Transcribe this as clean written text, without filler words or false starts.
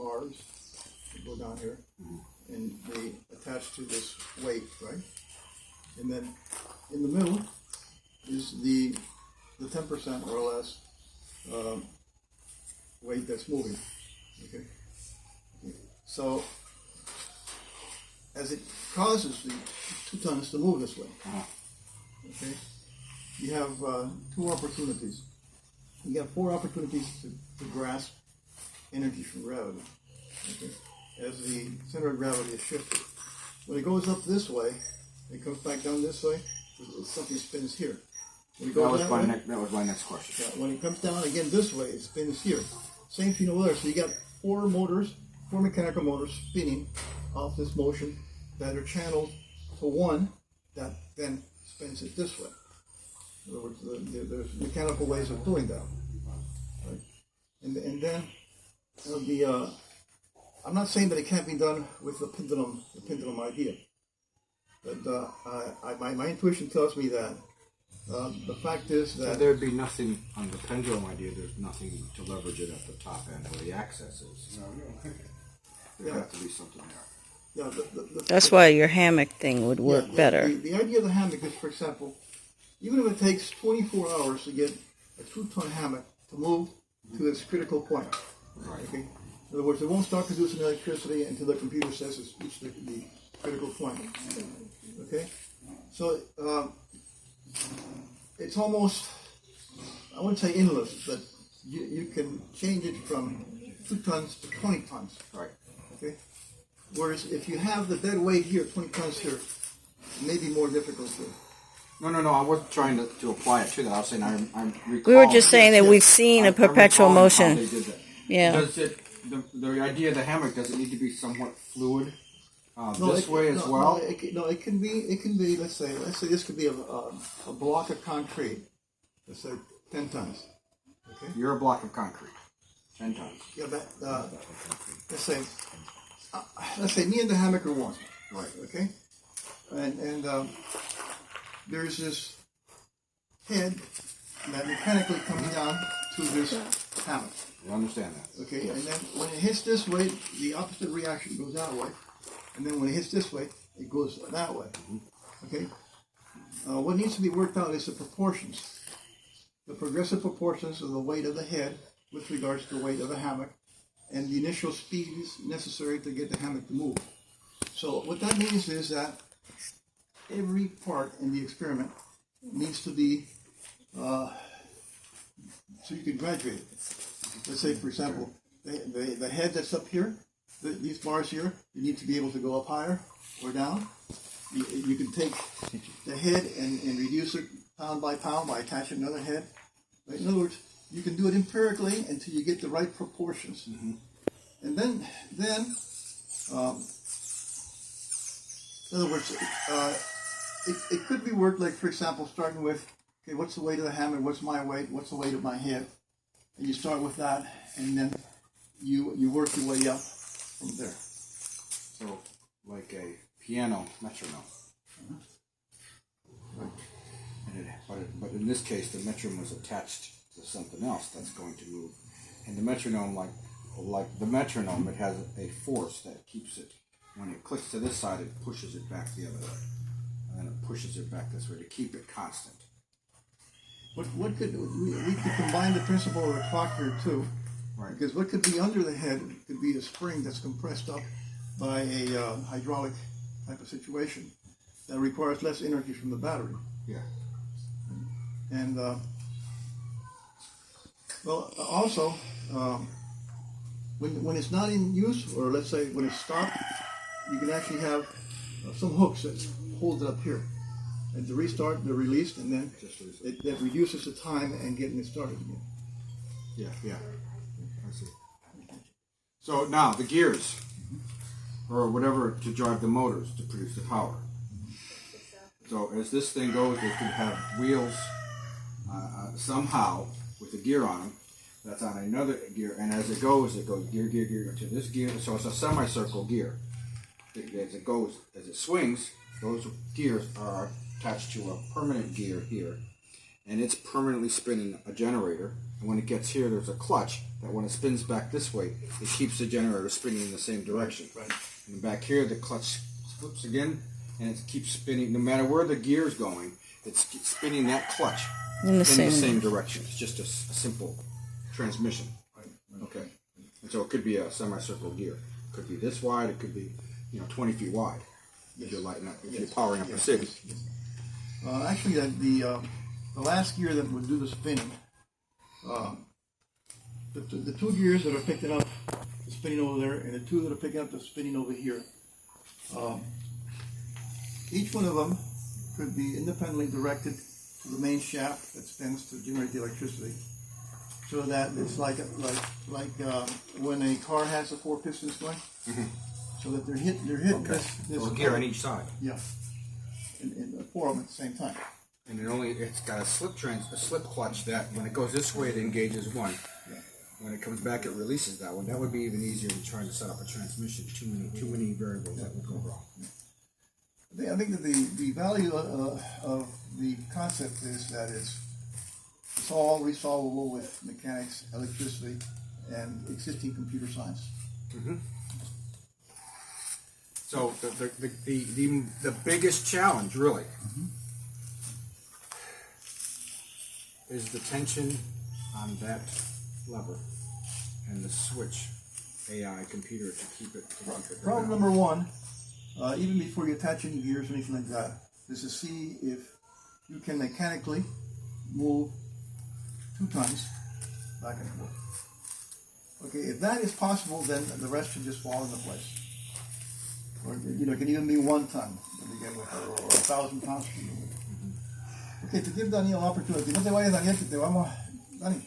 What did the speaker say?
bars that go down here, and they attach to this weight, right? And then in the middle is the 10% or less weight that's moving. Okay. So as it causes the 2 tons to move this way, okay, you have 2 opportunities. You have 4 opportunities to grasp energy from gravity. Okay, as the center of gravity is shifted. When it goes up this way, it comes back down this way. Something spins here. When it goes that was my next question. Yeah, when it comes down again this way, it spins here. Same thing over there. So you got 4 motors, 4 mechanical motors spinning off this motion that are channeled to one that then spins it this way. In other words, there's mechanical ways of doing that. Right? And then I'm not saying that it can't be done with the pendulum idea, but my intuition tells me that the fact is that there'd be nothing on the pendulum idea. There's nothing to leverage it at the top end where the access is. There'd have to be something there. Yeah, that's why your hammock thing would work better. The idea of the hammock is, for example, even if it takes 24 hours to get a 2-ton hammock to move to its critical point. Right. Okay? In other words, it won't start producing electricity until the computer says it's reached the critical point. Okay? So it's almost, I wouldn't say endless, but you can change it from 2 tons to 20 tons. Right. Okay? Whereas if you have the dead weight here, 20 tons here, it may be more difficult to. No, I wasn't trying to apply it to that. I was saying I'm recalling. We were just saying that we've seen a perpetual motion. How they did that. Yeah. Does the idea of the hammock, does it need to be somewhat fluid this way as well? It can be. Let's say this could be a block of concrete. Let's say 10 tons. Okay. You're a block of concrete, 10 tons. Yeah, let's say me and the hammock are one. Right. Okay. And there's this head that mechanically comes down to this hammock. You understand that? Okay, Yes. and then when it hits this way, the opposite reaction goes that way. And then when it hits this way, it goes that way. Okay? What needs to be worked out is the proportions. The progressive proportions of the weight of the head with regards to the weight of the hammock and the initial speeds necessary to get the hammock to move. So what that means is that every part in the experiment needs to be, so you can graduate it. Let's say, for example, the head that's up here, these bars here, you need to be able to go up higher or down. You can take the head and reduce it pound by pound by attaching another head. Right? In other words, you can do it empirically until you get the right proportions. And then in other words, it could be worked like, for example, starting with, okay, what's the weight of the hammer? What's my weight? What's the weight of my head? And you start with that, and then you work your way up from there. So, like a piano metronome. But in this case, the metronome was attached to something else that's going to move. And the metronome, like the metronome, it has a force that keeps it. When it clicks to this side, it pushes it back the other way. And then it pushes it back this way to keep it constant. What could we could combine the principle of the clock here too, Right. Because what could be under the head could be a spring that's compressed up by a hydraulic type of situation that requires less energy from the battery. Yeah. And also when it's not in use, or let's say when it's stopped, you can actually have some hooks that hold it up here. And to restart, they're released, and then it reduces the time and getting it started again. Yeah. I see. So now the gears, or whatever to drive the motors to produce the power. So as this thing goes, it could have wheels somehow with a gear on them. That's on another gear, and as it goes gear to this gear. So it's a semicircle gear. As it swings, those gears are attached to a permanent gear here, and it's permanently spinning a generator. And when it gets here, there's a clutch that when it spins back this way, it keeps the generator spinning in the same direction. Right. And back here, the clutch flips again, and it keeps spinning. No matter where the gear's going, it's spinning that clutch In the same direction. It's just a simple transmission. Okay. And so it could be a semicircle gear. It could be this wide. It could be, 20 feet wide. If you're lighting up, if you're powering up a city. Actually, the last gear that would do the spinning, the two gears that are picking up the spinning over there, and the two that are picking up the spinning over here, each one of them could be independently directed to the main shaft that spins to generate the electricity, so that it's like when a car has the 4 pistons going, so that they're hitting this So a gear on each side. Yeah, and 4 of them at the same time. And it's got a slip clutch that when it goes this way, it engages one. Yeah. When it comes back, it releases that one. That would be even easier than trying to set up a transmission. Too many variables that would go wrong. I think that the value of the concept is that it's all resolvable with mechanics, electricity, and existing computer science. So the biggest challenge really is the tension on that lever and the switch AI computer to keep it. Problem number 1, even before you attach any gears or anything like that, is to see if you can mechanically move 2 tons back and forth. Okay, if that is possible, then the rest should just fall into place. Or, it can even be 1 ton to begin with, or 1,000 pounds to begin with. Okay, to give Daniel opportunity, no te vayas, Daniel, que te vamos, Dani.